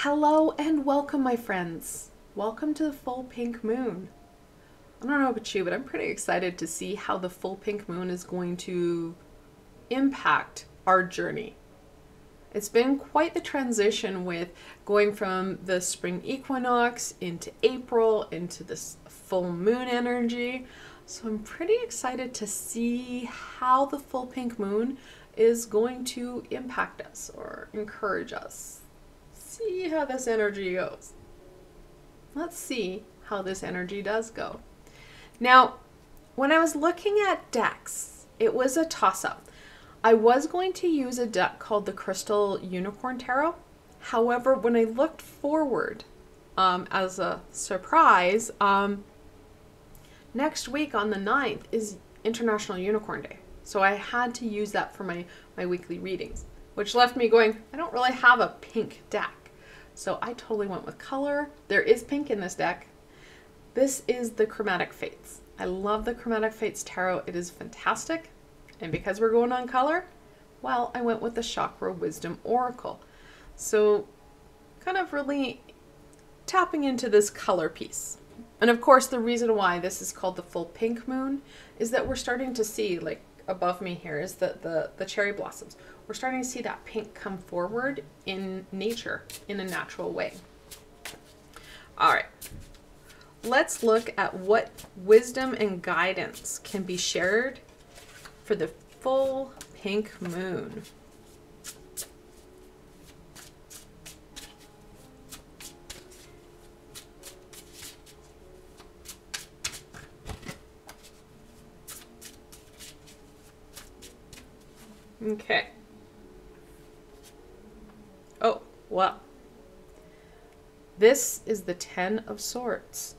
Hello and welcome, my friends. Welcome to the full pink moon. I don't know about you, but I'm pretty excited to see how the full pink moon is going to impact our journey. It's been quite the transition with going from the spring equinox into April, into this full moon energy. So I'm pretty excited to see how the full pink moon is going to impact us or encourage us. See how this energy goes. Let's see how this energy does go. Now, when I was looking at decks, it was a toss-up. I was going to use a deck called the Crystal Unicorn Tarot. However, when I looked forward, as a surprise, next week on the 9th is International Unicorn Day. So I had to use that for my weekly readings, which left me going, I don't really have a pink deck. So I totally went with color. There is pink in this deck. This is the Chromatic Fates. I love the Chromatic Fates Tarot. It is fantastic. And because we're going on color, well, I went with the Chakra Wisdom Oracle. So kind of really tapping into this color piece. And of course, the reason why this is called the full pink moon is that we're starting to see, like above me here is the cherry blossoms. We're starting to see that pink come forward in nature in a natural way. All right, let's look at what wisdom and guidance can be shared for the full pink moon. Okay. Oh, wow. This is the 10 of Swords.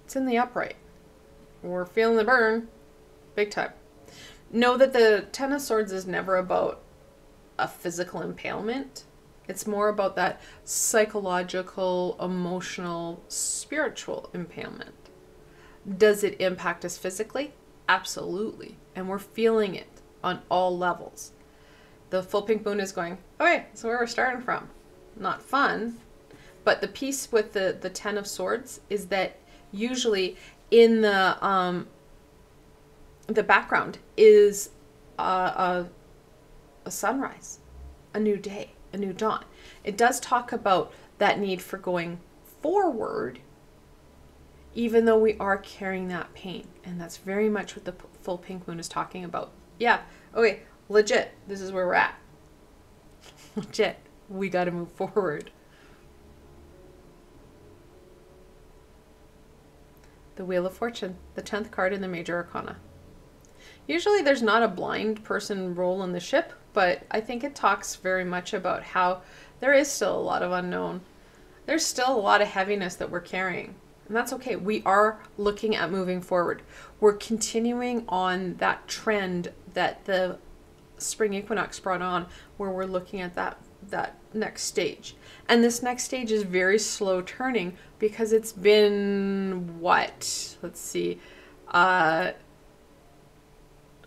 It's in the upright. We're feeling the burn big time. Know that the 10 of Swords is never about a physical impalement. It's more about that psychological, emotional, spiritual impalement. Does it impact us physically? Absolutely. And we're feeling it on all levels. The full pink moon is going, okay, so where we're starting from. Not fun. But the piece with the 10 of Swords is that usually in the background is a sunrise, a new day, a new dawn. It does talk about that need for going forward, even though we are carrying that pain. And that's very much what the full pink moon is talking about. Yeah, okay, legit, this is where we're at. Legit, we got to move forward. The Wheel of Fortune, the 10th card in the Major Arcana. Usually there's not a blind person role in the ship, but I think it talks very much about how there is still a lot of unknown. There's still a lot of heaviness that we're carrying. And that's okay. We are looking at moving forward. We're continuing on that trend that the spring equinox brought on, where we're looking at that next stage. And this next stage is very slow turning because it's been, what? Let's see,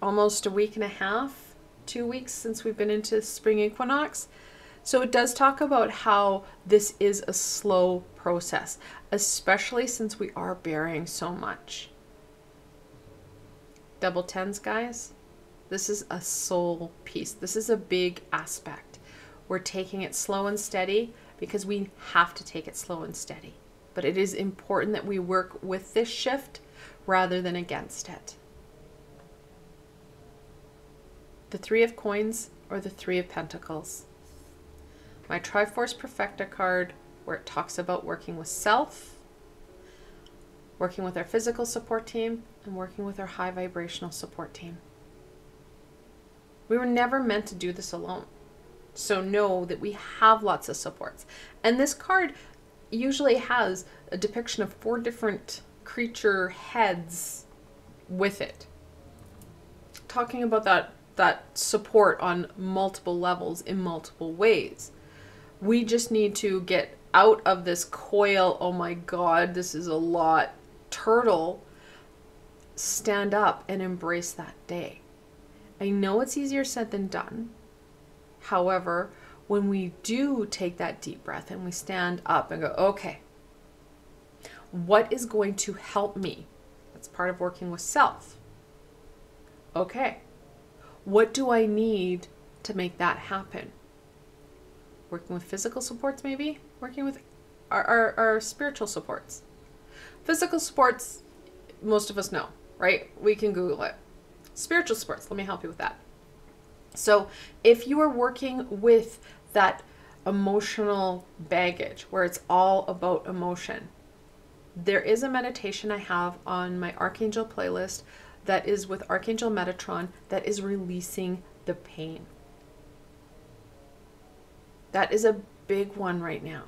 almost a week and a half, 2 weeks since we've been into spring equinox. So it does talk about how this is a slow process, especially since we are bearing so much. Double tens, guys. This is a soul piece. This is a big aspect. We're taking it slow and steady because we have to take it slow and steady. But it is important that we work with this shift rather than against it. The 3 of Coins or the 3 of Pentacles. My Triforce Perfecta card, where it talks about working with self, working with our physical support team, and working with our high vibrational support team. We were never meant to do this alone. So know that we have lots of supports. And this card usually has a depiction of 4 different creature heads with it. Talking about that support on multiple levels in multiple ways. We just need to get out of this coil, oh my God, this is a lot, turtle, stand up and embrace that day. I know it's easier said than done. However, when we do take that deep breath and we stand up and go, okay, what is going to help me? That's part of working with self. Okay, what do I need to make that happen? Working with physical supports, maybe? Working with our spiritual supports. Physical supports, most of us know, right? We can Google it. Spiritual supports, let me help you with that. So if you are working with that emotional baggage where it's all about emotion, there is a meditation I have on my Archangel playlist that is with Archangel Metatron that is releasing the pain. That is a big one right now,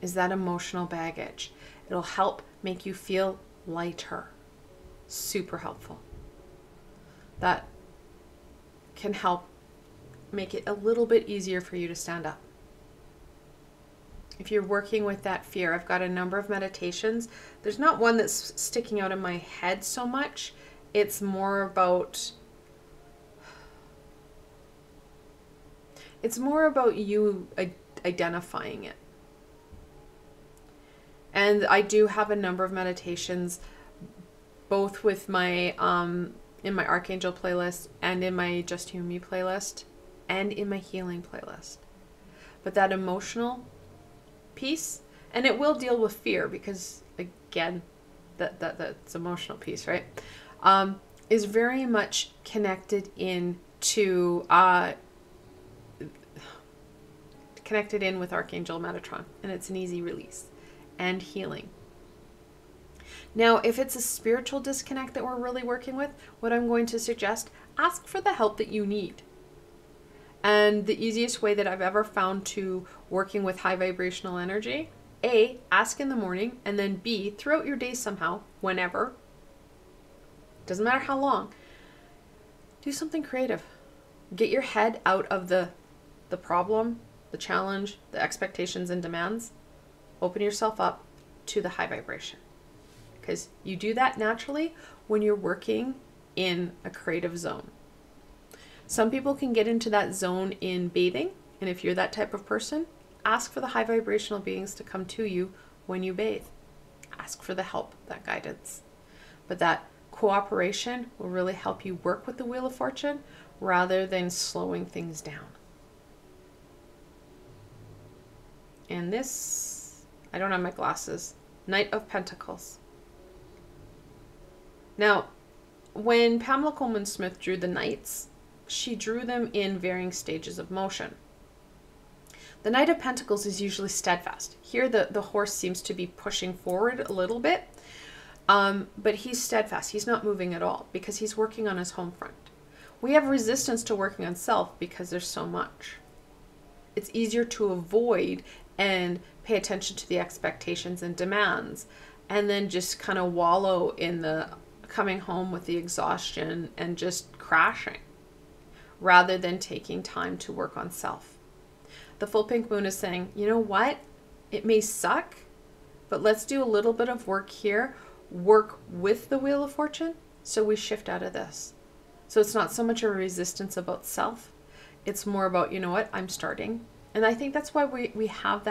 is that emotional baggage. It'll help make you feel lighter. Super helpful. That can help make it a little bit easier for you to stand up. If you're working with that fear, I've got a number of meditations. There's not one that's sticking out in my head so much. It's more about you identifying it. And I do have a number of meditations, both with my in my Archangel playlist and in my Just You and Me playlist and in my healing playlist. But that emotional piece, and it will deal with fear because again, that's emotional piece, right? Is very much connected in with Archangel Metatron, and it's an easy release and healing. Now, if it's a spiritual disconnect that we're really working with, what I'm going to suggest, ask for the help that you need. And the easiest way that I've ever found to working with high vibrational energy, A, ask in the morning, and then B, throughout your day somehow, whenever, doesn't matter how long, do something creative. Get your head out of the problem, the challenge, the expectations and demands. Open yourself up to the high vibration. Because you do that naturally when you're working in a creative zone. Some people can get into that zone in bathing, and if you're that type of person, ask for the high vibrational beings to come to you when you bathe. Ask for the help, that guidance. But that cooperation will really help you work with the Wheel of Fortune rather than slowing things down. And this, I don't have my glasses, Knight of Pentacles. Now, when Pamela Coleman Smith drew the Knights, she drew them in varying stages of motion. The Knight of Pentacles is usually steadfast. Here the horse seems to be pushing forward a little bit, but he's steadfast. He's not moving at all because he's working on his home front. We have resistance to working on self because there's so much. It's easier to avoid and pay attention to the expectations and demands, and then just kind of wallow in the coming home with the exhaustion and just crashing, rather than taking time to work on self. The full pink moon is saying, you know what? It may suck, but let's do a little bit of work here, work with the Wheel of Fortune, so we shift out of this. So it's not so much a resistance about self. It's more about, you know what, I'm starting. And I think that's why we have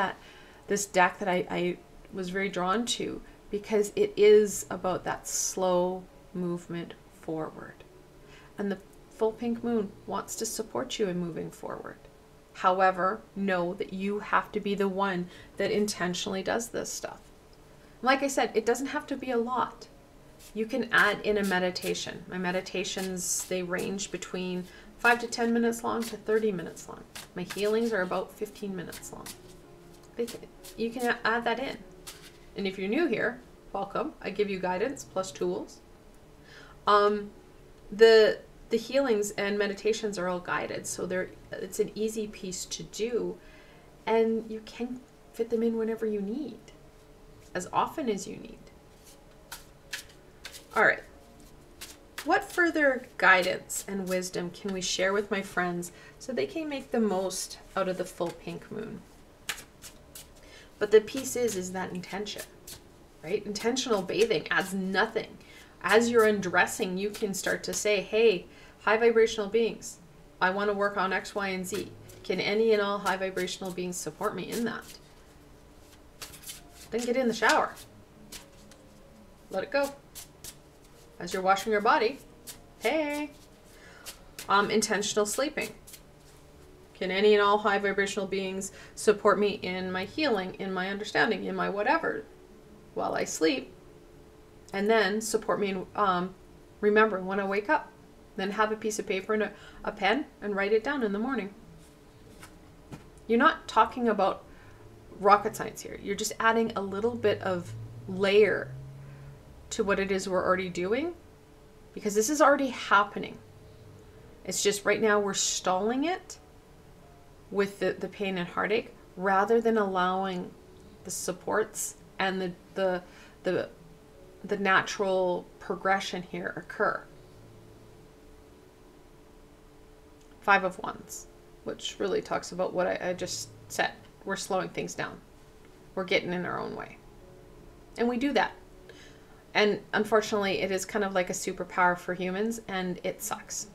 this deck that I was very drawn to, because it is about that slow movement forward. And the full pink moon wants to support you in moving forward. However, know that you have to be the one that intentionally does this stuff. Like I said, it doesn't have to be a lot. You can add in a meditation. My meditations, they range between 5 to 10 minutes long to 30 minutes long. My healings are about 15 minutes long. You can add that in. And if you're new here, welcome. I give you guidance plus tools. The healings and meditations are all guided, so it's an easy piece to do, and you can fit them in whenever you need, as often as you need. All right. What further guidance and wisdom can we share with my friends so they can make the most out of the full pink moon? But the piece is that intention, right? Intentional bathing adds nothing. As you're undressing, you can start to say, hey, high vibrational beings, I want to work on X, Y, and Z. Can any and all high vibrational beings support me in that? Then get in the shower. Let it go. As you're washing your body, hey. Intentional sleeping. Can any and all high vibrational beings support me in my healing, in my understanding, in my whatever while I sleep? And then support me in remembering when I wake up. Then have a piece of paper and a pen and write it down in the morning. You're not talking about rocket science here. You're just adding a little bit of layer to what it is we're already doing, because this is already happening. It's just right now we're stalling it with the pain and heartache rather than allowing the supports and the natural progression here occur. 5 of Wands, which really talks about what I just said. We're slowing things down. We're getting in our own way. And we do that. And unfortunately, it is kind of like a superpower for humans, and it sucks.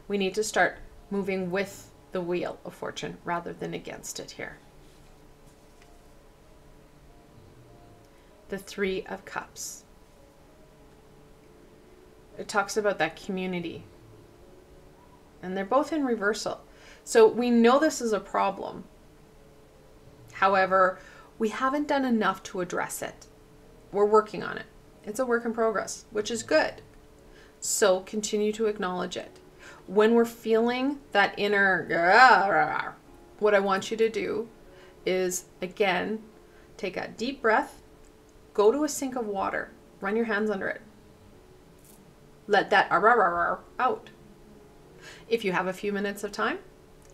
We need to start moving with the wheel of fortune rather than against it here. The 3 of Cups. It talks about that community. And they're both in reversal. So we know this is a problem. However, we haven't done enough to address it. We're working on it. It's a work in progress, which is good. So continue to acknowledge it. When we're feeling that inner, what I want you to do is, again, take a deep breath, go to a sink of water, run your hands under it. Let that out. If you have a few minutes of time,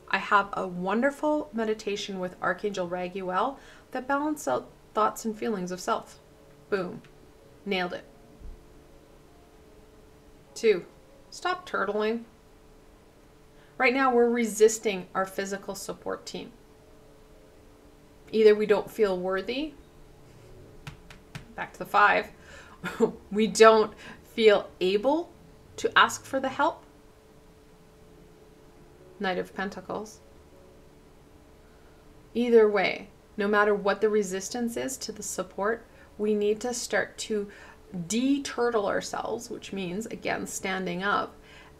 I have a wonderful meditation with Archangel Raguel that balances out thoughts and feelings of self. Boom. Nailed it. 2, stop turtling. Right now, we're resisting our physical support team. Either we don't feel worthy, back to the 5, we don't feel able to ask for the help, Knight of Pentacles. Either way, no matter what the resistance is to the support, we need to start to de-turtle ourselves, which means, again, standing up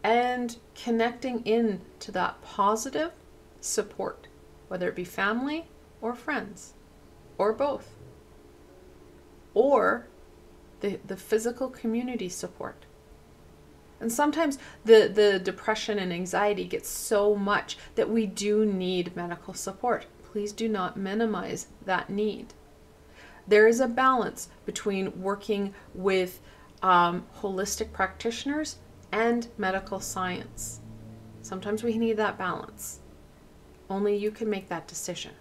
and connecting in to that positive support, whether it be family or friends or both, or the physical community support. And sometimes the depression and anxiety gets so much that we do need medical support. Please do not minimize that need. There is a balance between working with holistic practitioners and medical science. Sometimes we need that balance. Only you can make that decision.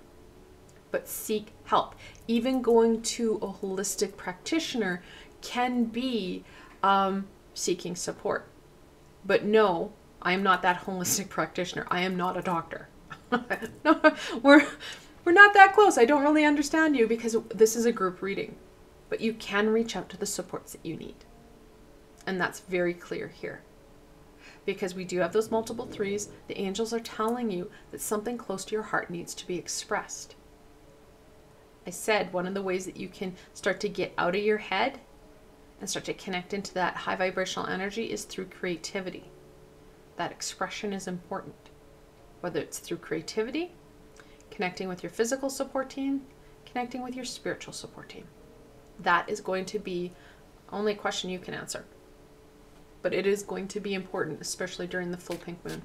But seek help. Even going to a holistic practitioner can be seeking support. But no, I am not that holistic practitioner. I am not a doctor. No, we're not that close. I don't really understand you because this is a group reading. But you can reach out to the supports that you need. And that's very clear here. Because we do have those multiple 3s. The angels are telling you that something close to your heart needs to be expressed. I said one of the ways that you can start to get out of your head and start to connect into that high vibrational energy is through creativity. That expression is important. Whether it's through creativity, connecting with your physical support team, connecting with your spiritual support team. That is going to be only a question you can answer. But it is going to be important, especially during the full pink moon.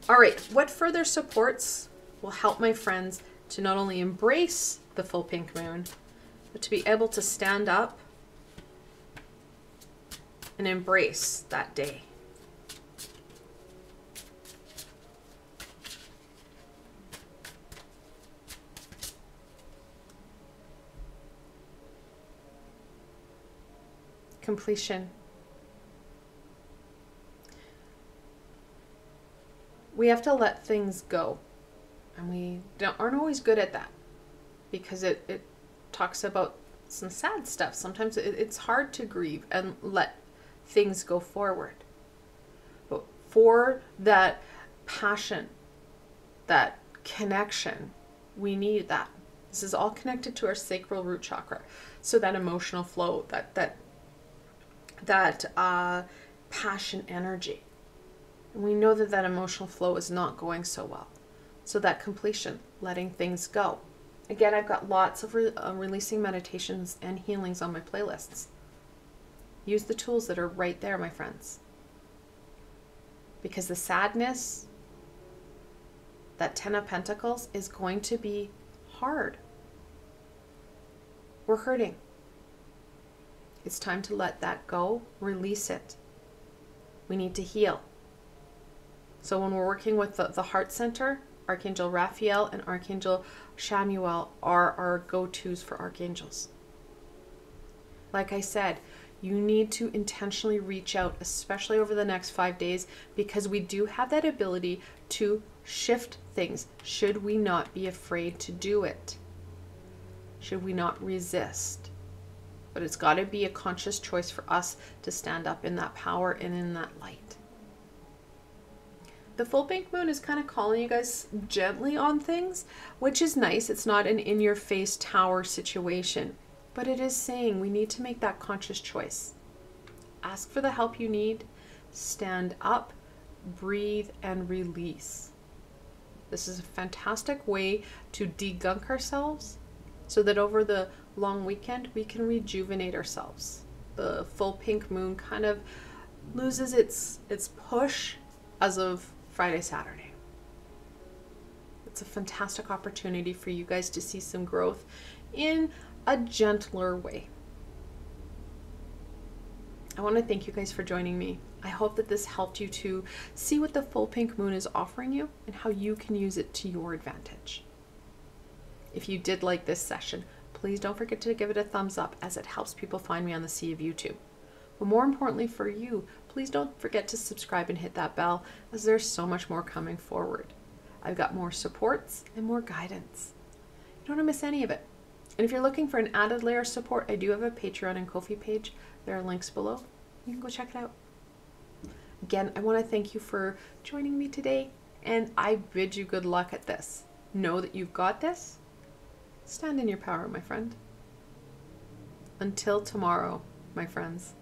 All right, what further supports will help my friends to not only embrace the full pink moon, but to be able to stand up and embrace that day? Completion. We have to let things go. And we aren't always good at that because it talks about some sad stuff. Sometimes it's hard to grieve and let things go forward. But for that passion, that connection. We need that. This is all connected to our sacral root chakra. So that emotional flow, that passion energy. And we know that that emotional flow is not going so well. So that completion, letting things go. Again, I've got lots of releasing meditations and healings on my playlists. Use the tools that are right there, my friends. Because the sadness, that 10 of Pentacles, is going to be hard. We're hurting. It's time to let that go, release it. We need to heal. So when we're working with the heart center, Archangel Raphael and Archangel Chamuel are our go-tos for archangels. Like I said, you need to intentionally reach out, especially over the next 5 days, because we do have that ability to shift things should we not be afraid to do it. Should we not resist? But it's got to be a conscious choice for us to stand up in that power and in that light. The full pink moon is kind of calling you guys gently on things, which is nice. It's not an in-your-face tower situation, but it is saying we need to make that conscious choice. Ask for the help you need, stand up, breathe, and release. This is a fantastic way to degunk ourselves so that over the long weekend we can rejuvenate ourselves. The full pink moon kind of loses its push as of Friday, Saturday. It's a fantastic opportunity for you guys to see some growth in a gentler way. I want to thank you guys for joining me. I hope that this helped you to see what the full pink moon is offering you and how you can use it to your advantage. If you did like this session, please don't forget to give it a thumbs up, as it helps people find me on the sea of YouTube. But more importantly for you, please don't forget to subscribe and hit that bell, as there's so much more coming forward. I've got more supports and more guidance. You don't want to miss any of it. And if you're looking for an added layer of support, I do have a Patreon and Ko-fi page. There are links below. You can go check it out. Again, I want to thank you for joining me today, and I bid you good luck at this. Know that you've got this. Stand in your power, my friend. Until tomorrow, my friends.